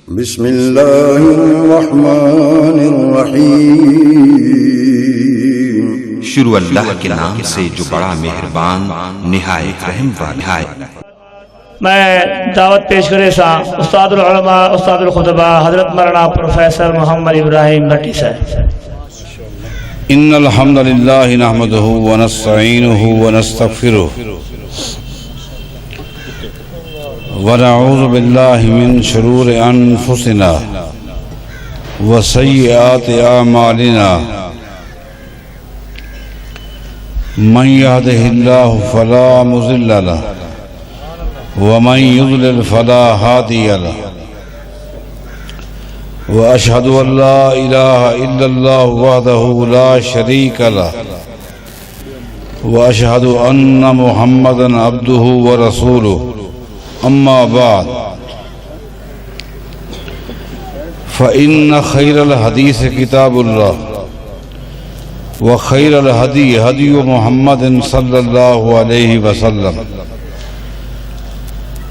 बिस्मिल्लाहिर्रहमानिर्रहीम। शुरू अल्लाह के नाम से जो बड़ा मेहरबान निहायत रहम वाला है। मैं दावत पेश करे सा उस्तादुल उलमा उस्तादुल खुतबा हजरत मौलाना प्रोफेसर मोहम्मद इब्राहिम भट्टी साहब। इन्नल हम्दुलिल्लाहि नहमदुहु व नस्तईनुहु व नस्तगफिरुहु व नऊज़ु बिल्लाहि मिन शुरूरि अनफुसिना व सय्यिआति अमालिना मन यहदिहिल्लाहु फला मुज़िल्ल लहु व मन युज़लिल फला हादिय लहु व अशहदु अल्ला इलाहा इल्लल्लाहु वहदहु ला शरीक लहु व अशहदु अन्न मुहम्मदन अब्दुहु व रसूलुहु अम्मा बाद फ़इन्न खैरल हदीस किताबुल्लाह व खैरल हदी हदी मुहम्मदिन सल्लल्लाहु अलैहि वसल्लम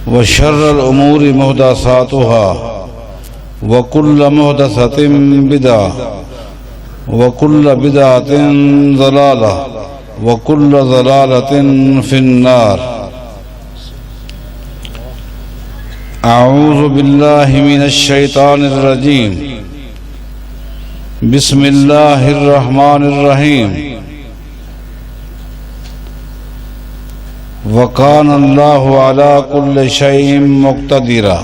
व शर्रल उमूरि मुहदसातुहा व कुल्ल मुहदसतिन बिदअह व कुल्ल बिदअतिन ज़लालह व कुल्ल ज़लालतिन फिन्नार। अऊज़ु बिल्लाहि मिनश शैतानिर रजीम। बिस्मिल्लाहिर्रहमानिर्रहीम। व काना अल्लाहु अला कुल्लि शैइन मुक़्तदिरा।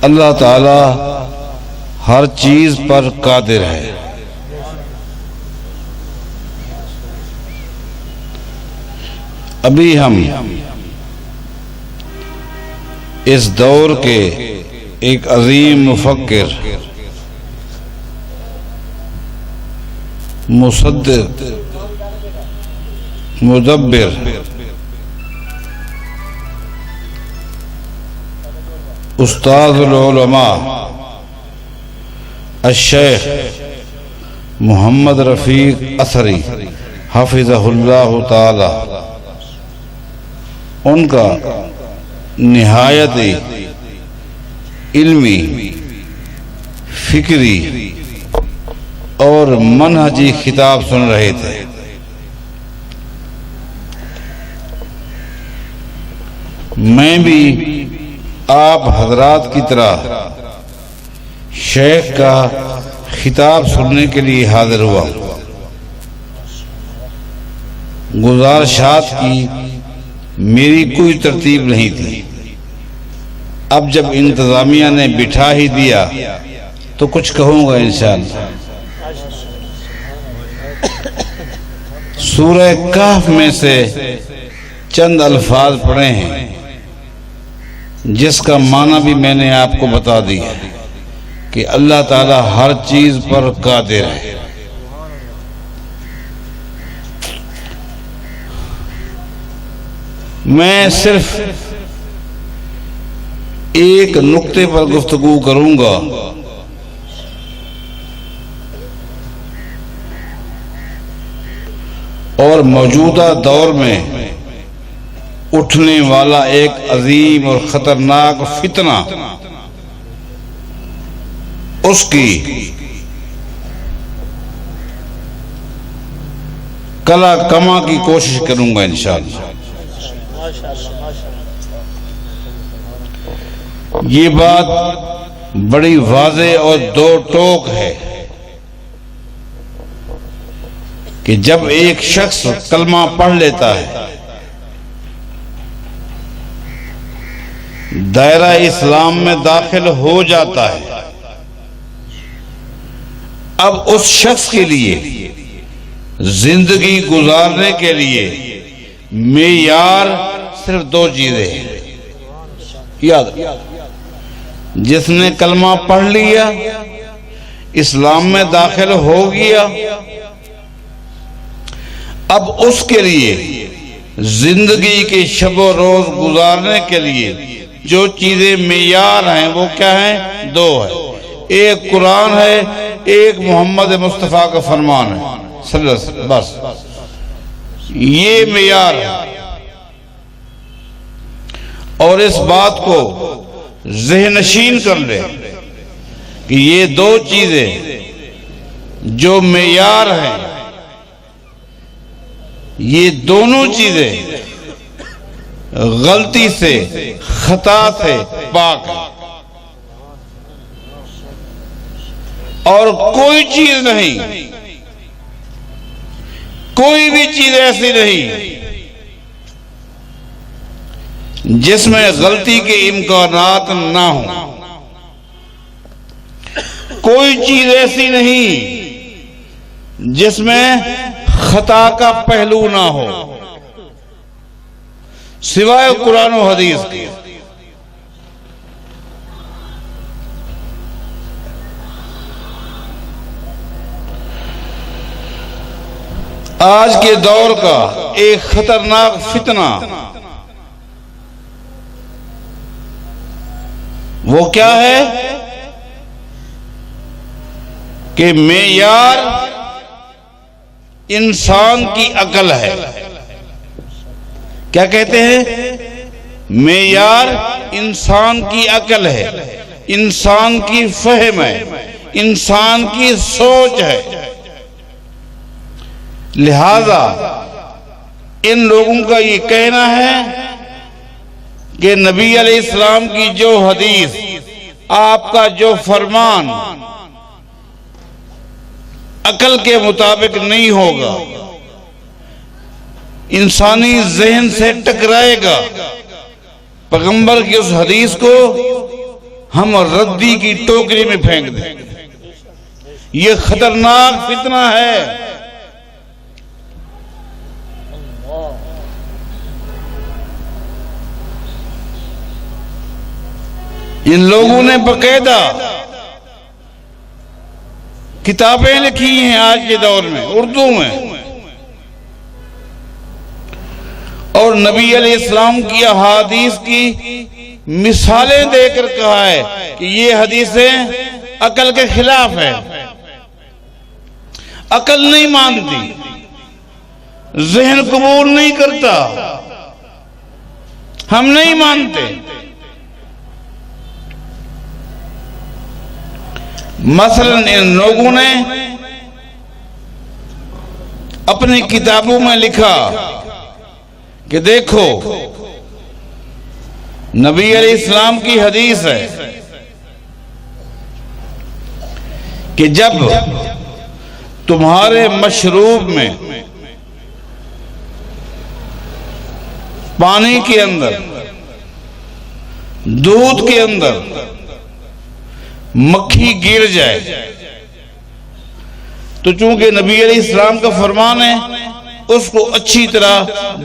अल्लाह ताला हर चीज पर कादिर है। अभी हम इस दौर के एक अजीम मुफक्किर मुसद्दिद मुदब्बिर उस्तादुल उलमा अश-शेख मोहम्मद रफीक असरी हफिज़हुल्लाहु ताला उनका निहायत इल्मी, फिक्री और मनहजी खिताब सुन रहे थे। मैं भी आप हजरात की तरह शेख का खिताब सुनने के लिए हाजिर हुआ। गुज़ारिशात की मेरी कोई तरतीब नहीं थी। अब जब इंतजामिया ने बिठा ही दिया तो कुछ कहूँगा इंशाअल्लाह। सूरह कहफ में से चंद अल्फाज पढ़े हैं जिसका माना भी मैंने आपको बता दिया कि अल्लाह ताला हर चीज पर कादिर है। मैं सिर्फ एक नुक्ते पर गुफ्तगू करूंगा और मौजूदा दौर में उठने वाला एक अजीम और खतरनाक फितना उसकी कला कमा की कोशिश करूंगा इंशाअल्लाह। ये बात बड़ी वाज़ेह और दो टोक है कि जब एक शख्स कलमा पढ़ लेता है, दायरा इस्लाम में दाखिल हो जाता है, अब उस शख्स के लिए जिंदगी गुजारने के लिए मेयार सिर्फ दो चीजें हैं। याद, जिसने कलमा पढ़ लिया, इस्लाम में दाखिल हो गया, अब उसके लिए जिंदगी के शबो रोज गुजारने के लिए जो चीजें मेयार हैं वो क्या हैं? दो है। एक कुरान है, एक मोहम्मद मुस्तफ़ा का फरमान है सल्लल्लाहु अलैहि वसल्लम, बस ये मेयार है। और इस बात को ज़हनशीन कर ले कि ये दो चीजें जो मेयार हैं, ये दोनों चीजें गलती से, खता से पाक है। और कोई चीज नहीं, कोई भी चीज ऐसी नहीं जिसमें गलती के इम्कानात ना हो। कोई चीज ऐसी नहीं जिसमें खता का पहलू ना हो, सिवाय कुरान और हदीस के। आज के दौर का एक खतरनाक फितना वो क्या है कि मेयार इंसान की अकल है। क्या कहते हैं? मेयार इंसान की अकल है, इंसान की फहम है, इंसान की सोच है। लिहाजा इन लोगों का ये कहना है कि नबी अलैहिस्सलाम की जो हदीस, आपका जो फरमान अकल के मुताबिक नहीं होगा, इंसानी जहन से टकराएगा, पैगंबर की उस हदीस को हम रद्दी की टोकरी में फेंक देंगे। ये खतरनाक फितना है। इन लोगों ने बकायदा किताबें लिखी हैं आज के दौर में उर्दू में, और नबी अलैहिस्सलाम की अहादीस की मिसालें देकर कहा है कि ये हदीसें अकल के खिलाफ है। अकल नहीं मानती, जहन कबूल नहीं करता, हम नहीं मानते। मसलन इन लोगों ने अपनी किताबों में लिखा कि देखो, नबी अलैहिस्सलाम की हदीस है कि जब तुम्हारे मशरूब में, पानी के अंदर, दूध के अंदर मक्खी गिर जाए तो चूंकि नबी अलैहिस्सलाम का फरमान है उसको अच्छी तरह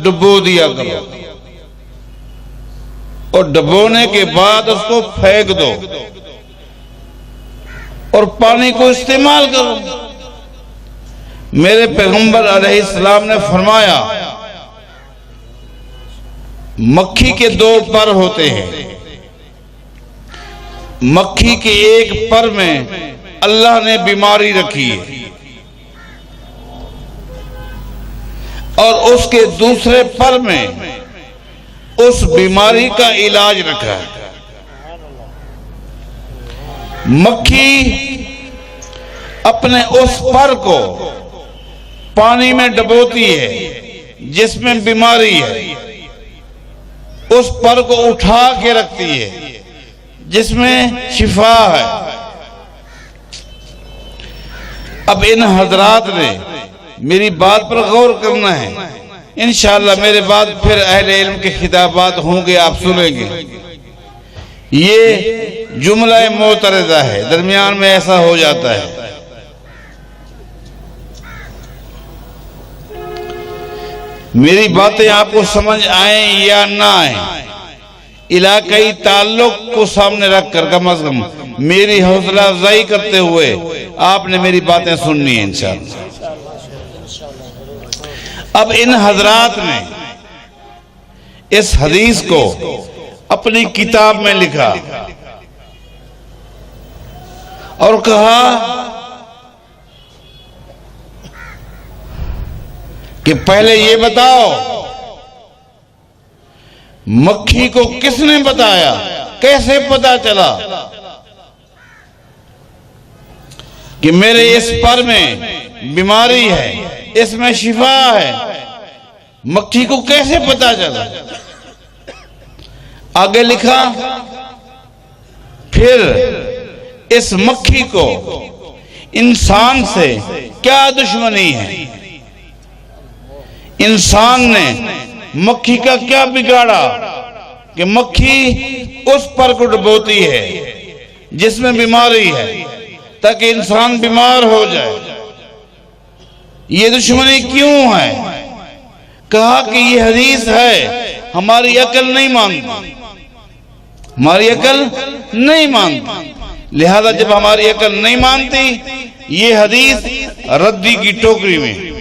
डुबो दिया करो, और डुबोने के बाद उसको फेंक दो और पानी को इस्तेमाल करो। मेरे पैगंबर अलैहिस्सलाम ने फरमाया, मक्खी के दो पर होते हैं। मक्खी के एक पर में अल्लाह ने बीमारी रखी है और उसके दूसरे पर में उस बीमारी का इलाज रखा है। मक्खी अपने उस पर को पानी में डुबोती है जिसमें बीमारी है, उस पर को उठा के रखती है जिसमें शिफा है। अब इन हजरात ने मेरी बात पर गौर करना है। इंशाअल्लाह मेरे बाद फिर अहले इल्म के खिताबात होंगे, आप सुनेंगे। ये जुमला मोतरज़ा है, दरमियान में ऐसा हो जाता है। मेरी बातें आपको समझ आए या ना आए, इलाकाई ताल्लुक को सामने रखकर कम अज कम मेरी हौसला अफजाई करते हुए आपने मेरी बातें सुननी है इंशाअल्लाह। अब इन हजरात ने इस हदीस को अपनी किताब में लिखा और कहा कि पहले ये बताओ, मक्खी को किसने बताया, कैसे पता चला कि मेरे इस पर में बीमारी है, इसमें शिफा है? मक्खी को कैसे पता चला? आगे लिखा, फिर इस मक्खी को इंसान से क्या दुश्मनी है? इंसान ने मक्खी का क्या बिगाड़ा कि मक्खी उस पर को डुबोती है जिसमें बीमारी है, ताकि इंसान बीमार हो जाए। ये दुश्मनी क्यों है? कहा कि ये हदीस है, हमारी अकल नहीं मानती, हमारी अकल नहीं मानती। लिहाजा जब हमारी अकल नहीं मानती, ये हदीस रद्दी की टोकरी में।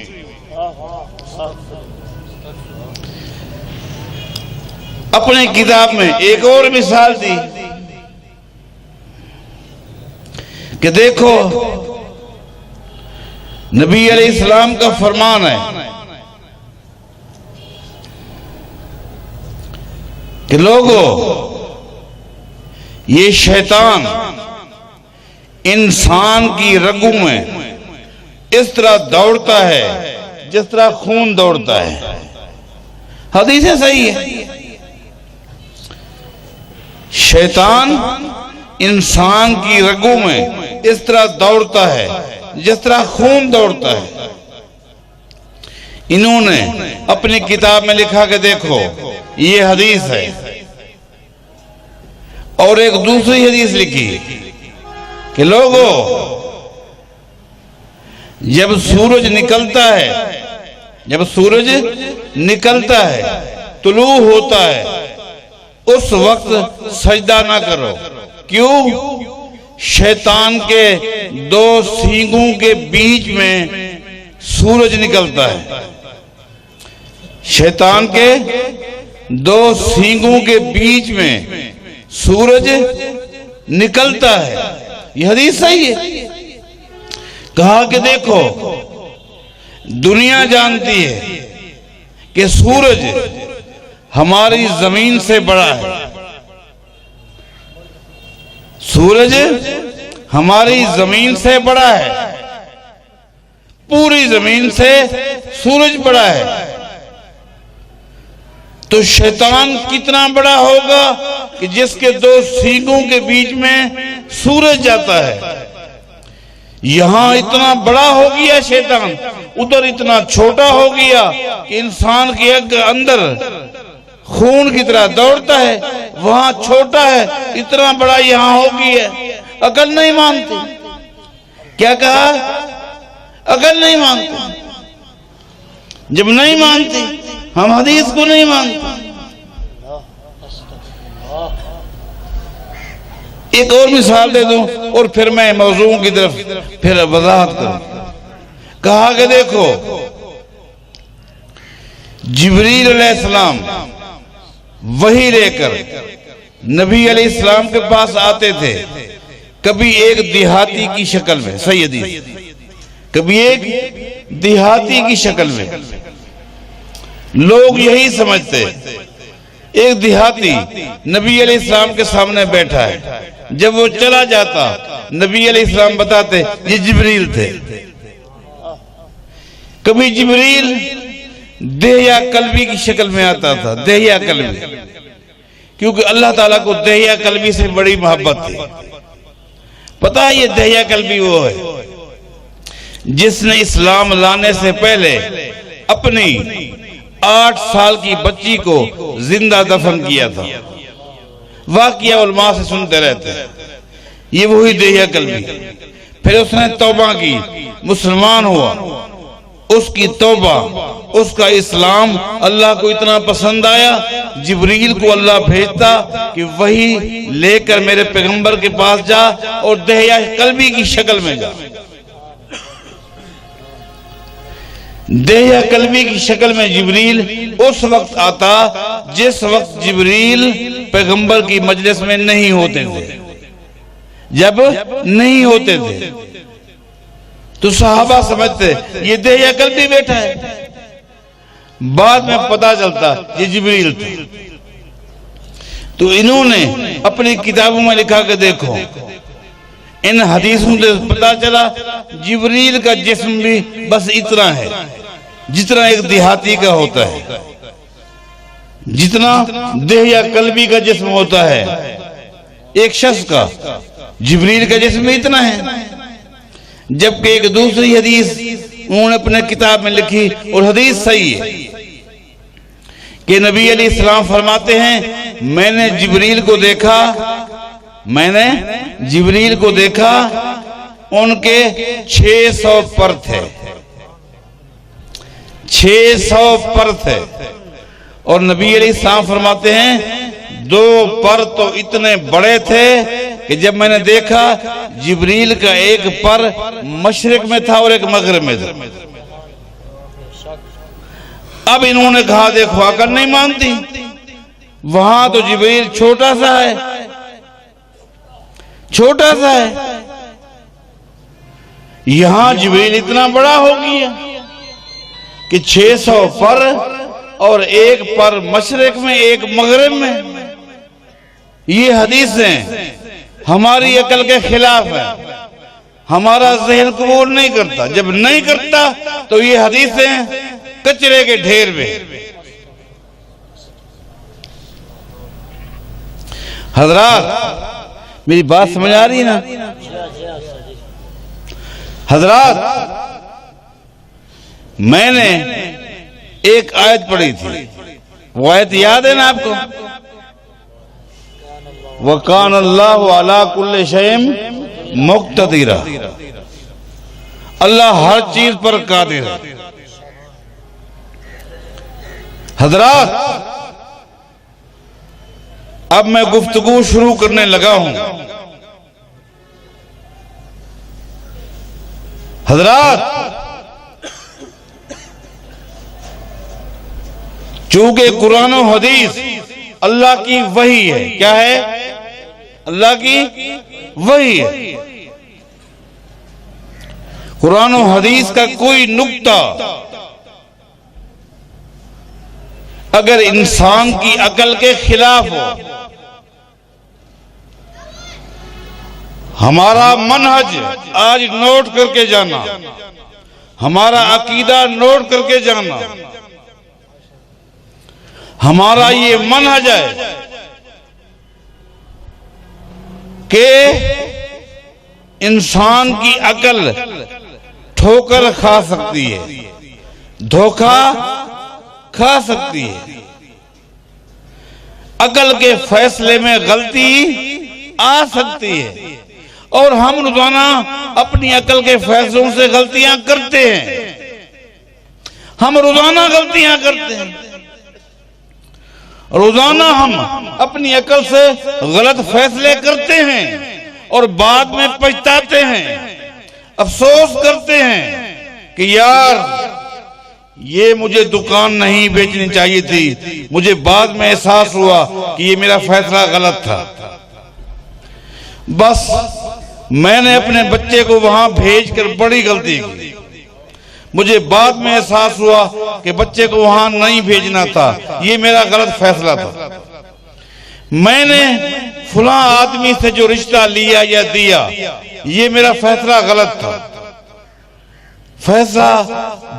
अपने किताब में एक और मिसाल दी कि देखो, नबी अलैहिस्सलाम का फरमान है कि लोगों, ये शैतान इंसान की रगों में इस तरह दौड़ता है जिस तरह खून दौड़ता है। हदीसें सही है। शैतान इंसान की रगों में इस तरह दौड़ता है जिस तरह खून दौड़ता है। इन्होंने अपनी किताब में लिखा कि देखो, ये हदीस है। और एक दूसरी हदीस लिखी कि लोगों, जब सूरज निकलता है, जब सूरज निकलता है, तुलू होता है, उस वक्त सजदा ना करो। क्यों? शैतान के दो सींगों के बीच में सूरज निकलता है। शैतान के दो सींगों के बीच में सूरज निकलता है। यह हदीस सही है। कहा कि देखो, दुनिया जानती है कि सूरज हमारी जमीन से बड़ा है। सूरज हमारी जमीन से बड़ा है, पूरी जमीन से सूरज बड़ा है। तो शैतान कितना बड़ा होगा कि जिसके दो सींगों के बीच में सूरज जाता है। यहां इतना बड़ा हो गया शैतान, उधर इतना छोटा हो गया कि इंसान के अंदर खून की तरह दौड़ता है, वहां छोटा है, इतना बड़ा यहां हो गया। अकल नहीं मानती। क्या कहा? अकल नहीं मानती। जब नहीं मानती, हम हदीस को नहीं मानते। एक और मिसाल दे दूं और फिर मैं मौजू की तरफ फिर वजाहत करूं। कहा कि देखो, जिब्रील अलैहिस्सलाम वही लेकर नबी अलैहिस्सलाम के पास आते थे, कभी एक देहाती की शक्ल में, सही हदीस, कभी एक देहाती की शक्ल में। लोग यही समझते, एक देहाती नबी अलैहिस्सलाम के सामने बैठा है, जब वो चला जाता नबी अलैहिस्सलाम बताते ये जिब्रील थे। कभी जिब्रील देहिया कल्बी की शक्ल में आता था, देहिया कल्बी, क्योंकि अल्लाह ताला को देहिया कल्बी से बड़ी मोहब्बत थी। पता है, ये देहिया कल्बी वो है जिसने इस्लाम लाने से पहले अपनी 8 साल की बच्ची को जिंदा दफन किया था। वाकया उलमा से सुनते रहते हैं। ये वही देहिया कल्बी। फिर उसने तौबा की, मुसलमान हुआ। उसकी तौबा, उसका इस्लाम अल्लाह को इतना पसंद आया, जिब्रील को अल्लाह भेजता कि वही लेकर मेरे पैगंबर के पास जा और देहिया कल्बी की शक्ल में जा। देहिया कल्बी की शक्ल में जिब्रील उस वक्त आता जिस वक्त जिब्रील पैगंबर की मजलिस में नहीं होते थे। जब नहीं होते थे तो सहाबा समझते ये देहिया कल्बी बैठा है, बाद में पता चलता ये जिब्रील थे। तो इन्होंने अपनी किताबों में लिखा के देखो, इन हदीसों से पता चला जिब्रील का जिस्म भी बस इतना है जितना एक देहाती का होता है, जितना देह या कल्बी का जिस्म होता है एक शख्स का, जिब्रील का जिस्म इतना है। जबकि एक दूसरी हदीस उन्होंने अपने किताब में लिखी और हदीस सही है कि नबी अलैहिस्सलाम फरमाते हैं मैंने जिब्रील को देखा, उनके 600 पर थे, 600 पर थे। और नबी अलैहिस्सलाम फरमाते हैं 2 पर तो इतने बड़े थे कि जब मैंने देखा जिब्रील का एक पर मशरिक में था और एक मगरिब में था। अब इन्होंने कहा देखो अकल नहीं मानती, वहां तो जिब्रील छोटा सा है, छोटा सा है, यहां जिब्रील इतना बड़ा हो गया कि 600 पर और एक पर मशरिक में एक मगरिब में। ये हदीसें हमारी अकल के खिलाफ है, हमारा ज़हन कबूल नहीं करता। जब नहीं करता तो ये हदीसें कचरे के ढेर में। हजरात मेरी बात समझ आ रही है ना? हजरात मैंने एक आयत पढ़ी थी, वो आयत याद है ना आपको? वकान अल्लाहु अला कुल्ले शैइन मुक्तदिरा, अल्लाह हर चीज पर कादिर है। हजरात अब मैं गुफ्तगू शुरू करने लगा हूं। हजरात चूंकि कुरान और हदीस अल्लाह की वही है, क्या है? अल्लाह की वही है। कुरान और हदीस का कोई नुक्ता अगर इंसान की अकल के खिलाफ हो, हमारा मनहज आज नोट करके जाना, हमारा अकीदा नोट करके जाना, हमारा ये मनहज है कि इंसान की अकल ठोकर खा सकती है, धोखा खा सकती है, अकल के फैसले में गलती आ सकती है। और हम रोजाना अपनी अकल के फैसलों से गलतियां करते हैं, हम रोजाना गलतियां करते हैं, रोजाना हम अपनी अकल से गलत फैसले करते हैं और बाद में पछताते हैं, अफसोस करते हैं कि यार ये मुझे दुकान नहीं बेचनी चाहिए थी, मुझे बाद में एहसास हुआ कि ये मेरा फैसला गलत था। बस मैंने अपने बच्चे को वहां भेजकर बड़ी गलती की, मुझे बाद में एहसास हुआ कि बच्चे को वहां नहीं भेजना था, ये मेरा गलत फैसला था। मैंने फलां आदमी से जो रिश्ता लिया या दिया, ये मेरा फैसला गलत था। फैसला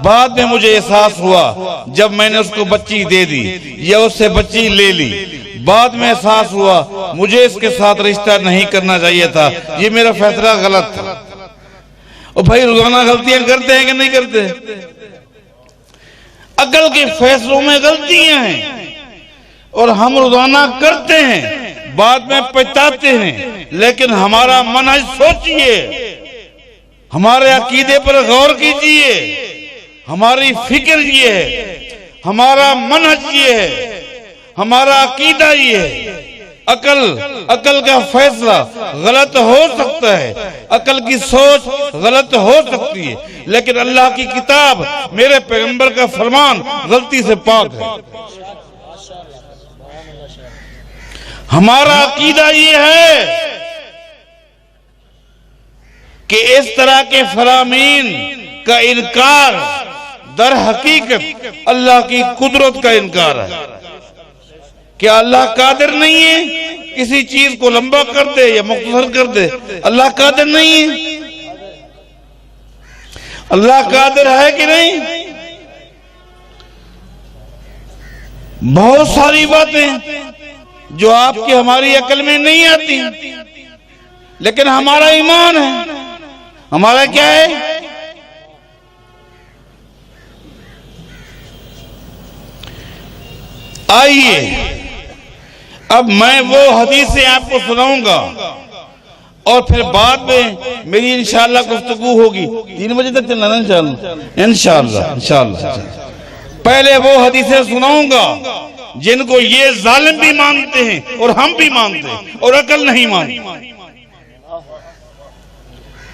बाद में मुझे एहसास हुआ जब मैंने उसको बच्ची दे दी या उससे बच्ची ले ली, बाद में एहसास हुआ मुझे इसके साथ रिश्ता नहीं करना चाहिए था, ये मेरा फैसला गलत था। और भाई रोजाना गलतियां करते हैं कि नहीं करते? अकल के फैसलों में गलतियां हैं और हम रोजाना करते हैं, बाद में पछताते हैं। लेकिन हमारा मनहज सोचिए, हमारे अकीदे पर गौर कीजिए, हमारी फिक्र ये है, हमारा मनहज ये है, हमारा अकीदा ये है। अकल का फैसला गलत हो सकता है, अकल की सोच गलत हो सकती है, लेकिन अल्लाह की किताब, मेरे पैगंबर का फरमान गलती से पाक है। हमारा अकीदा ये है कि इस तरह के फरामीन का इनकार दर हकीकत अल्लाह की कुदरत का इनकार है। क्या अल्लाह कादिर नहीं है किसी चीज को लंबा कर दे या मुख्तसर कर दे? अल्लाह कादिर नहीं है? अल्लाह कादिर है कि नहीं? बहुत सारी बातें जो आपकी हमारी अकल में नहीं आती, लेकिन हमारा ईमान है। हमारा क्या है? आइए अब मैं वो हदीसें आपको सुनाऊंगा और फिर बाद में मेरी इंशाअल्लाह गुफ्तगू होगी। 3 बजे तक चलना ना इंशाअल्लाह। पहले वो हदीसें सुनाऊंगा जिनको ये जालिम भी मानते हैं और हम भी मानते हैं और अकल नहीं मानती।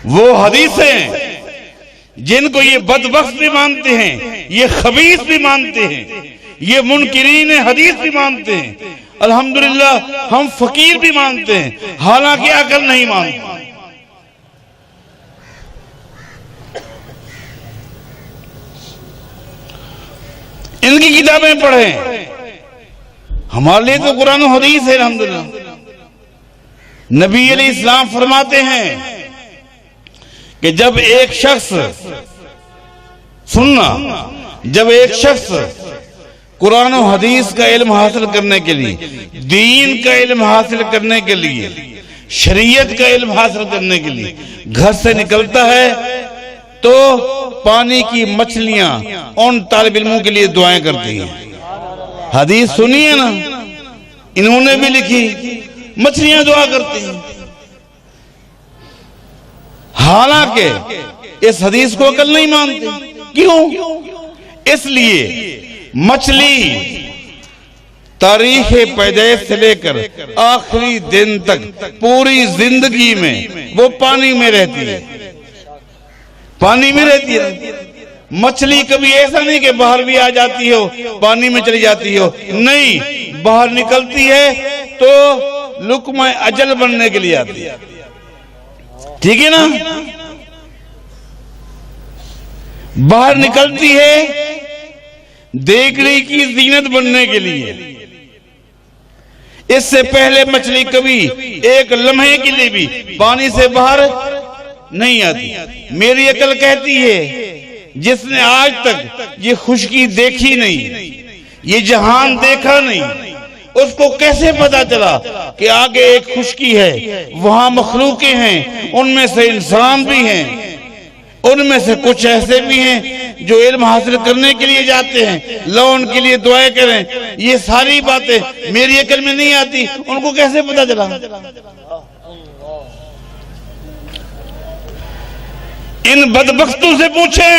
वो हदीसें जिनको ये बदबख्त भी मानते हैं, ये खबीस भी मानते हैं, ये मुनकिरीन हदीस भी मानते हैं, अल्हम्दुलिल्लाह हम फकीर भी मानते हैं, हालांकि अकल नहीं मानते। इनकी किताबें पढ़ें। हमारे लिए तो कुरान और हदीस है अल्हम्दुलिल्लाह। नबी अलैहिस्सलाम फरमाते हैं कि जब एक शख्स कुरान और हदीस का इल्म हासिल करने के लिए, दीन का इल्म हासिल करने के लिए, शरीयत का इल्म हासिल करने के लिए घर से निकलता है तो पानी की मछलियां उन तालिब इल्मों के लिए दुआएं करती हैं। हदीस सुनिए ना, इन्होंने भी लिखी, मछलियां दुआ करती हैं। हालांकि इस हदीस को अकल नहीं मानते। क्यों? इसलिए मछली तारीख पैदाइश से लेकर आखिरी दिन तक पूरी जिंदगी में वो पानी में रहती है, पानी में रहती है। मछली कभी ऐसा नहीं कि बाहर भी आ जाती हो, पानी में चली जाती हो, नहीं, बाहर निकलती है तो लुक़्मा अजल बनने के लिए आती है। ठीक है ना? बाहर निकलती है देखने की जीनत बनने के लिए। इससे पहले मछली कभी एक लम्हे के लिए भी पानी से बाहर नहीं आती। मेरी अकल कहती है जिसने आज तक ये खुशकी देखी नहीं, ये जहान देखा नहीं, उसको कैसे पता चला कि आगे एक खुशकी है, वहां मखलूकें हैं, उनमें से इंसान भी हैं, उनमें से कुछ ऐसे भी हैं जो इल्म हासिल करने के लिए जाते हैं, लो उनके लिए दुआएं करें। ये सारी बातें मेरी अकल में नहीं आती, उनको कैसे पता चला? इन बदबख्तों से पूछें,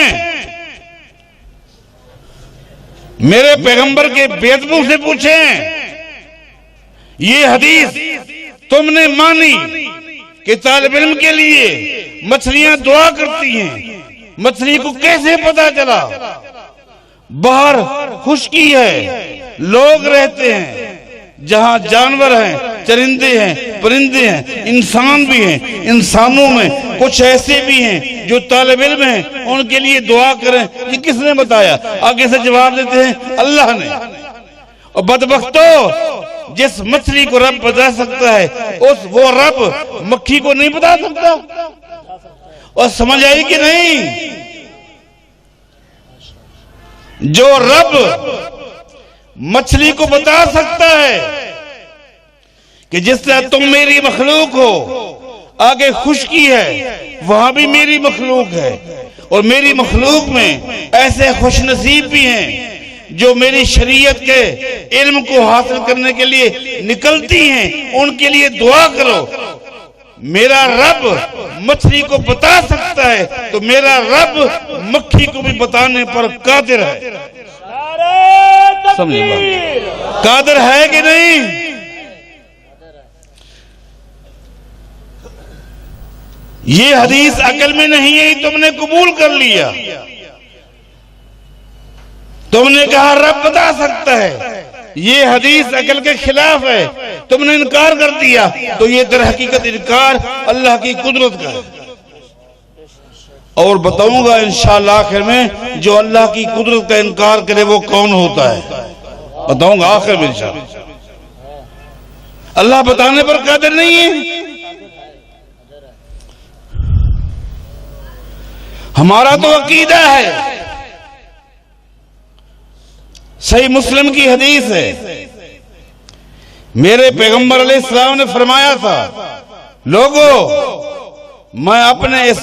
मेरे पैगंबर के बेदबों से पूछें। ये हदीस तुमने मानी कि तालिब इल्म के लिए मछलियां दुआ करती हैं, मछली को कैसे पता चला? बाहर खुशकी है, लोग रहते हैं, जहां जानवर हैं, चरिंदे हैं, परिंदे हैं, इंसान भी हैं। इंसानों में कुछ ऐसे भी हैं जो तालिब इल्म हैं, उनके लिए दुआ करें। ये किसने बताया? आगे से जवाब देते हैं अल्लाह ने। और बदबख्तों, जिस मछली को रब बता सकता है, वो रब मक्खी को नहीं बता सकता। और समझ आई कि नहीं? जो रब मछली को बता सकता है कि जिस तरह तुम मेरी मखलूक हो, आगे खुशकी है, वहां भी मेरी मखलूक है, और मेरी मखलूक में ऐसे खुशनसीब भी हैं जो मेरी शरीयत के इल्म को हासिल करने के लिए निकलती हैं, उनके लिए दुआ करो। मेरा रब मछली को बता सकता है तो मेरा रब मक्खी को भी बताने पर कादिर है। समझ कादिर है कि नहीं? ये हदीस अकल में नहीं है, तुमने कबूल कर लिया। तुमने कहा रब बता सकता है, ये हदीस अकल के खिलाफ है, तुमने इनकार कर दिया, तो ये दर हकीकत इनकार अल्लाह की कुदरत का है। और बताऊंगा इंशाअल्लाह आखिर में जो अल्लाह की कुदरत का इनकार करे वो कौन होता है, बताऊंगा आखिर में इंशाअल्लाह। अल्लाह बताने पर कादिर नहीं है। हमारा तो अकीदा है, सही मुस्लिम की हदीस है, मेरे पैगंबर अलैहिस्सलाम ने फरमाया था, लोगों मैं अपने इस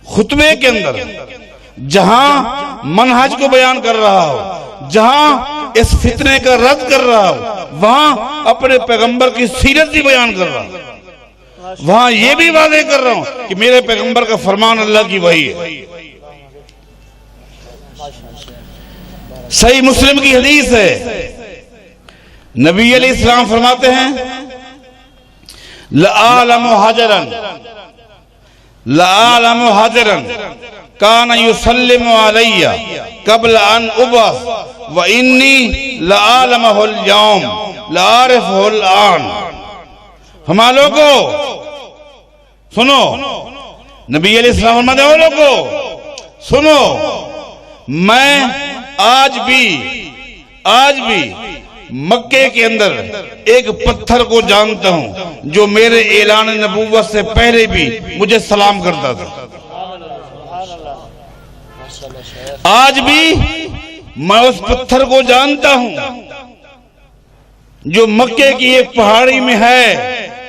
खुतबे के अंदर जहां मनहज को बयान कर रहा हूं, जहां इस फितने का रद्द कर रहा हूं, वहां अपने पैगंबर की सीरत भी बयान कर रहा हूं, वहां यह भी वादे कर रहा हूं कि मेरे पैगंबर का फरमान अल्लाह की वही है। सही मुस्लिम की हदीस है, नबी अलैहिस्सलाम फरमाते हैं, लआलमु हाजरन काना युसल्लिमु अलैया कब्ल अन उबअस व इन्नी लआलमुहुल यौम लारिफुहुल आन। हमारे लोगों सुनो, नबी अलैहिस्सलाम फरमाते हैं, लोगों सुनो, मैं आज भी मक्के के अंदर एक पत्थर को जानता हूं जो मेरे ऐलान नबूवत से पहले भी मुझे सलाम करता था। आज भी मैं उस पत्थर को जानता हूं जो मक्के की एक पहाड़ी में है।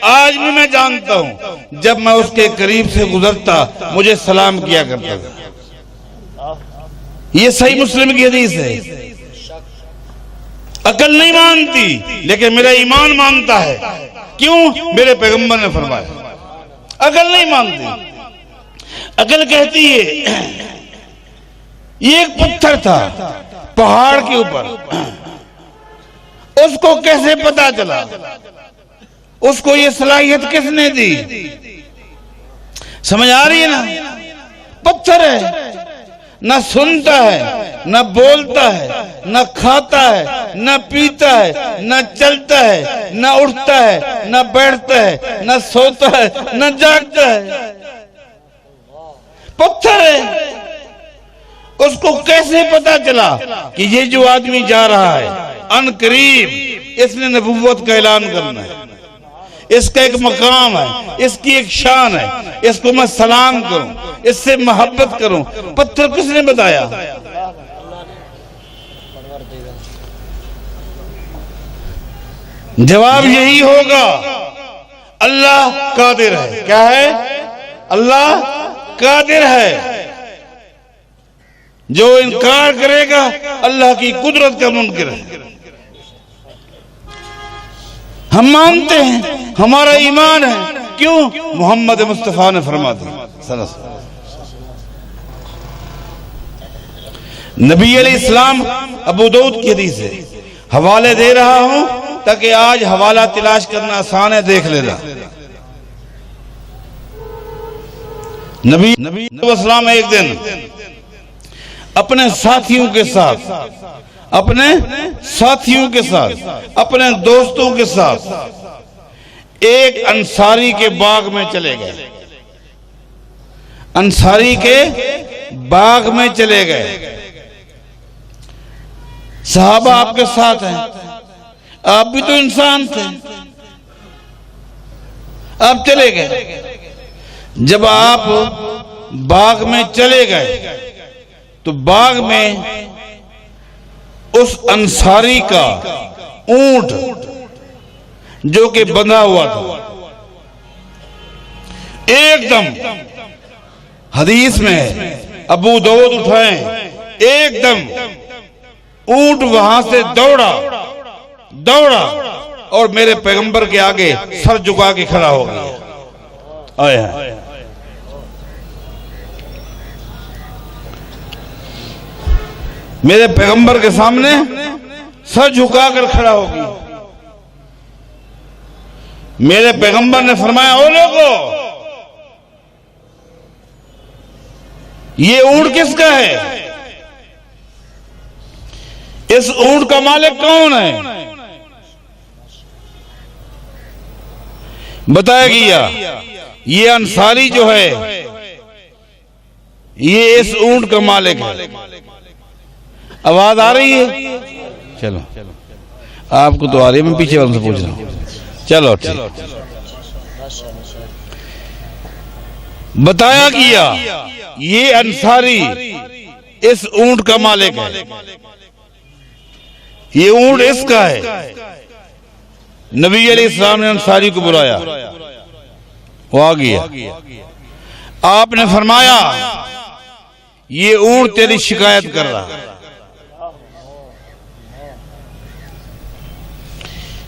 आज भी मैं जानता हूं जब मैं उसके करीब से गुजरता मुझे सलाम किया करता था। ये सही मुस्लिम की हदीस है। अकल नहीं मानती लेकिन मेरा ईमान मानता है। क्यों? मेरे पैगंबर ने फरमाया। अकल नहीं मानती, अकल कहती है ये एक पत्थर था पहाड़ के ऊपर, उसको कैसे पता चला, उसको ये सलाहियत किसने दी? समझ आ रही है ना? पत्थर है, न सुनता है, न बोलता है, न खाता है, न पीता है, न चलता है, न उठता है, न बैठता है, न सोता है, न जागता है। पत्थर है। उसको कैसे पता चला कि ये जो आदमी जा रहा है अनकरीब इसने नबुव्वत का ऐलान करना है, इसका एक मकाम है, इसकी एक शान है, इसको मैं सलाम करूं, इससे मोहब्बत करूं? पत्थर किसने बताया? जवाब यही होगा, अल्लाह कादिर है। क्या है? अल्लाह कादिर है। जो इनकार करेगा अल्लाह की कुदरत का मुनकिर है। हम मानते हैं, हमारा ईमान है। क्यों? मोहम्मद मुस्तफा ने फरमा दिया। नबी अलैहिस्सलाम अबू दाऊद की हदीस है, हवाले दे रहा हूं ताकि आज हवाला तलाश करना आसान है, देख लेना। नबी अलैहिस्सलाम एक दिन अपने साथियों के साथ, अपने दोस्तों के साथ एक अंसारी के बाग में चले गए। अंसारी के बाग में चले गए। सहाबा आपके साथ हैं, आप भी तो इंसान थे, आप चले गए। जब आप बाग में चले गए तो बाग में उस अंसारी का ऊंट जो कि बंधा हुआ था, एकदम हदीस में है, अबू दाऊद उठाए, एकदम ऊंट वहां से दौड़ा और मेरे पैगंबर के आगे सर झुका के खड़ा हो गया। आया मेरे पैगंबर के सामने सर झुकाकर खड़ा हो गया। मेरे पैगंबर ने फरमाया, ओ लोगों, ये ऊंट किसका है? इस ऊंट का मालिक कौन है? बताया गया ये अंसारी जो है ये इस ऊंट का मालिक है। आवाज आ रही है? चलो, आपको तो आ रही है, मैं पीछे वालों से पूछ रहा हूं। चलो ठीक। बताया गया ये अंसारी इस ऊंट का मालिक है, ये ऊंट इसका है। नबी अलैहिस्सलाम ने अंसारी को बुलाया, वो आ गया। आपने फरमाया ये ऊंट तेरी शिकायत कर रहा है।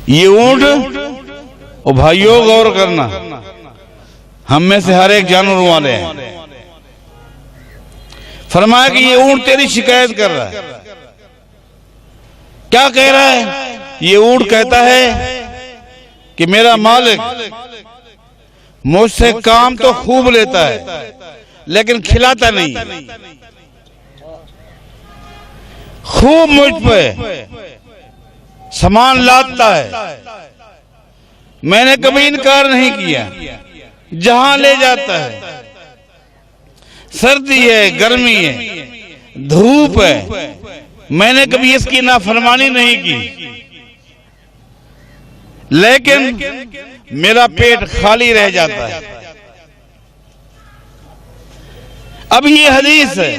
ये ऊंट, ओ भाइयों गौर करना, हम में से हर एक जानवर वाले हैं। फरमाया कि ये ऊंट तेरी शिकायत कर रहा है। क्या कह रहा है? ये ऊंट कहता है कि मेरा मालिक मुझसे काम तो खूब लेता है लेकिन खिलाता नहीं। खूब मुझ पे सामान लादता है, मैंने कभी इनकार नहीं किया। जहां ले जाता है, सर्दी है, गर्मी है, धूप है, मैंने कभी इसकी नाफरमानी नहीं की। लेकिन मेरा पेट खाली रह जाता है। अब ये हदीस है,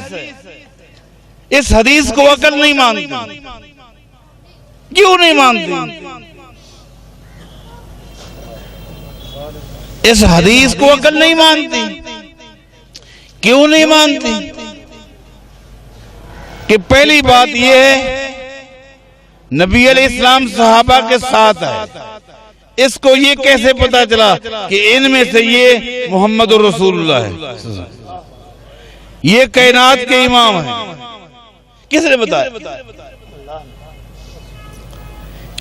इस हदीस को अकल नहीं मानती। क्यों नहीं मानती? इस हदीस को अकल नहीं मानती। क्यों नहीं मानती? कि पहली बात यह है, नबी अलैहिस्सलाम सहाबा के साथ है। इसको ये कैसे पता चला कि इनमें से ये मोहम्मद रसूलुल्लाह है, ये कायनात के इमाम है? किसने बताया?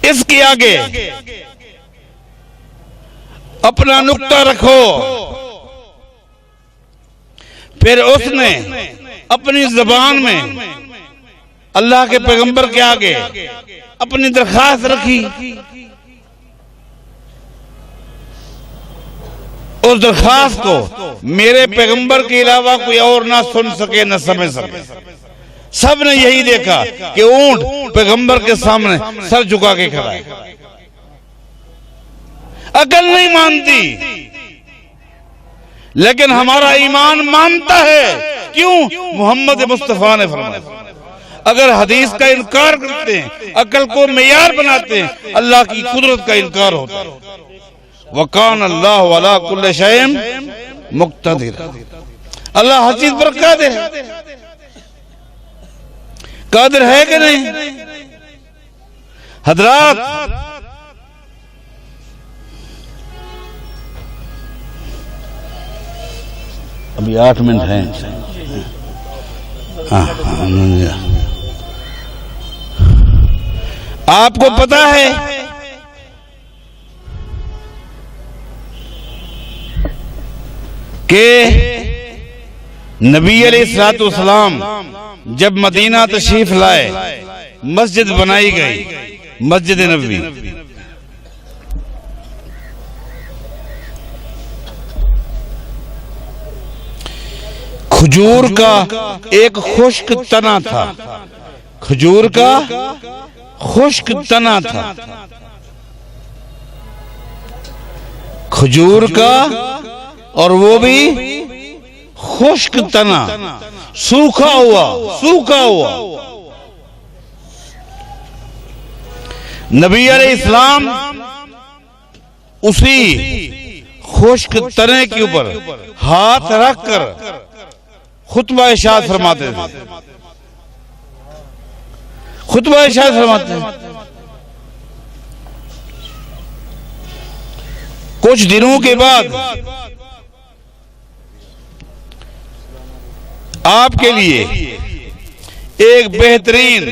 इसके आगे अपना नुक्ता रखो। फिर उसने अपनी ज़बान में अल्लाह के पैगंबर के आगे अपनी दरखास्त रखी। उस दरखास्त को मेरे पैगंबर के अलावा कोई और ना सुन सके, ना समझ सके। सब ने यही देखा कि ऊंट पैगंबर के सामने सर झुका के खड़ा है। अकल नहीं मानती, लेकिन हमारा ईमान मानता है। क्यों? मोहम्मद मुस्तफा ने फरमाया। अगर हदीस का इनकार करते हैं, अकल को मेयार बनाते हैं, अल्लाह की कुदरत का इनकार होता है। वकान अल्लाह अला कुल्लि शैइन मुक्तदिर। अल्लाह हर चीज पर कादिर है। कादिर है कि नहीं? हजरात, अभी 8 मिनट हैं। आपको पता है कि नबी अलैहिस्सलातु वस्सलाम जब मदीना तशरीफ लाए, मस्जिद बनाई गई, मस्जिद नबवी। खजूर का एक खुश्क तना था, खजूर का खुश्क तना था, खजूर का, और वो भी खुश्क तना, सूखा हुआ, सूखा हुआ। नबी अलैहिस्सलाम उसी खुश्क तने के ऊपर हाथ रखकर खुतबा इरशाद फरमाते थे, खुतबा इरशाद फरमाते थे। कुछ दिनों के बाद आपके लिए एक बेहतरीन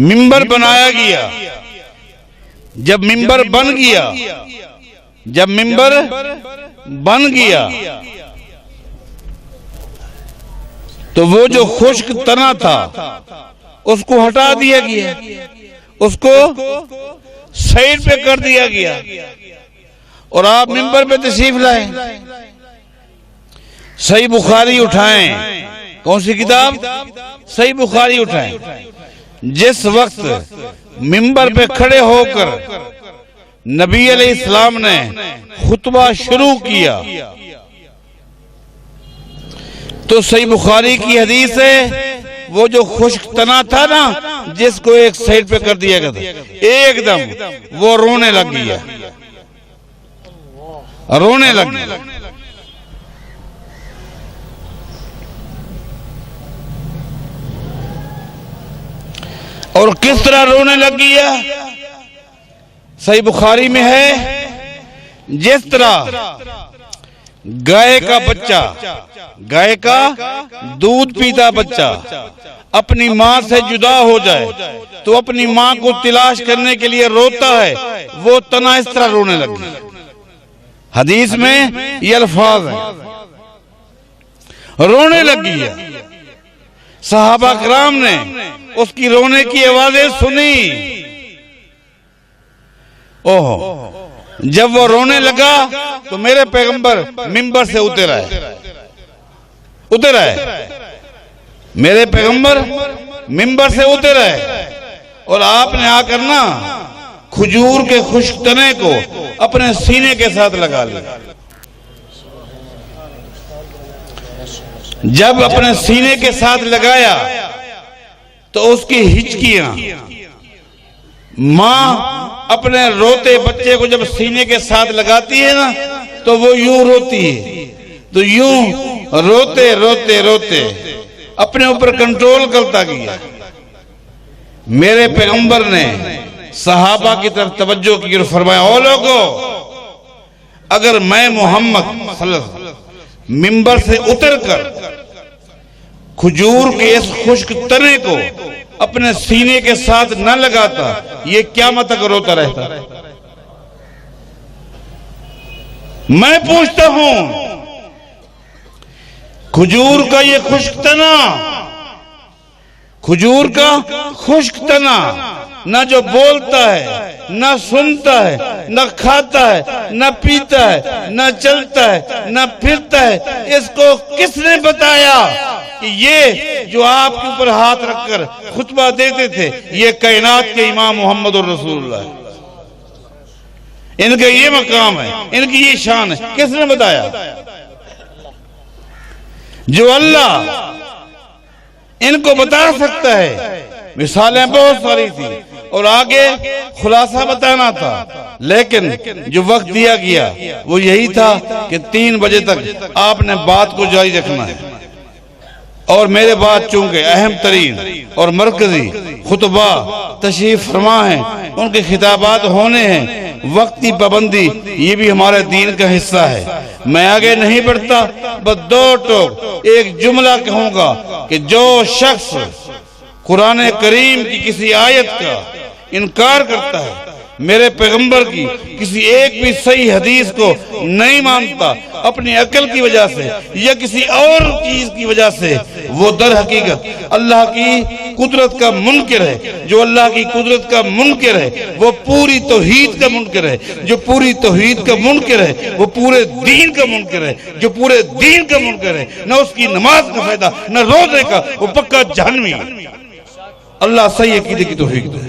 मिंबर बनाया गया। जब मिंबर बन गया, जब मिंबर बन गया, तो वो जो खुश्क तना था उसको हटा दिया गया, उसको साइड पे कर दिया गया, और आप मिंबर पे तशरीफ लाए। सही बुखारी उठाएं। कौन सी किताब? सही बुखारी उठाएं। जिस वक्त मिंबर पे खड़े होकर नबी अलैहिस्सलाम ने खुतबा शुरू किया तो सही बुखारी की हदीस है, वो जो खुश्क तना था ना, जिसको एक साइड पे कर दिया गया था, एकदम वो रोने लग गया, रोने लग गया। और किस तरह रोने लग गया? सही बुखारी में है, जिस तरह गाय का बच्चा, गाय का दूध पीता बच्चा अपनी मां से जुदा हो जाए तो अपनी मां को तलाश करने के लिए रोता है, वो तना इस तरह रोने लगी। हदीस में ये अल्फाज है, रोने लगी है। सहाबा कराम ने उसकी रोने की आवाजें सुनी। ओहो, जब वो रोने लगा तो मेरे पैगंबर मिंबर से उतर आए, उतर आए, मेरे पैगंबर मिंबर से उतर आए और आपने आकर ना खजूर के खुश्क तने को अपने सीने के साथ लगा लिया। जब अपने सीने के साथ लगाया तो उसकी हिचकियां, मां अपने रोते बच्चे को जब सीने के साथ लगाती है ना तो वो यूं रोती है, तो यूं रोते रोते रोते अपने ऊपर कंट्रोल करता गया। मेरे पैगंबर ने सहाबा की तरफ तवज्जो की और फरमाया, ओ लोगों, अगर मैं मोहम्मद सल्लल्लाहु अलैहि वसल्लम मिंबर से उतरकर खजूर के इस खुश्क तने को अपने सीने के साथ न लगाता, ये क़यामत तक रोता रहता। मैं पूछता हूं, खजूर का ये खुश्क तना, खजूर का खुश्क तना न जो बोलता है, न सुनता है, न खाता है, न पीता है, न चलता है, न फिरता है, इसको किसने बताया कि ये जो आपके ऊपर हाथ रखकर खुतबा देते थे ये कायनात के इमाम मोहम्मद और रसूलुल्लाह है, इनका ये मकाम है, इनकी ये शान है? किसने बताया? जो अल्लाह इनको बता सकता है। मिसालें बहुत सारी थी और आगे खुलासा बताना था, लेकिन जो वक्त दिया गया वो यही था कि 3 बजे तक आपने बात को जारी रखना है। और मेरे बाद चूंकि अहम तरीन और मरकजी खुतबा तशरीफ फरमा है, उनके खिताबात होने हैं, वक्त की पाबंदी ये भी हमारे दीन का हिस्सा है। मैं आगे नहीं बढ़ता, बस 2 टोक एक जुमला कहूंगा कि जो शख्स कुरान करीम की किसी आयत का इनकार करता है, मेरे पैगंबर की किसी एक भी सही हदीस को नहीं मानता अपनी अकल की वजह से या किसी और चीज की वजह से, वो दर हकीकत अल्लाह की कुदरत का मुनकिर है। जो अल्लाह की कुदरत का मुनकिर है वो पूरी तौहीद का मुनकिर है। जो पूरी तौहीद का मुनकिर है वो पूरे दीन का मुनकिर है। जो पूरे दीन का मुनकिर है, न उसकी नमाज का फायदा न रोजे का, वो पक्का जहन्नमी है। अल्लाह सही अकीदे की तौफीक दे।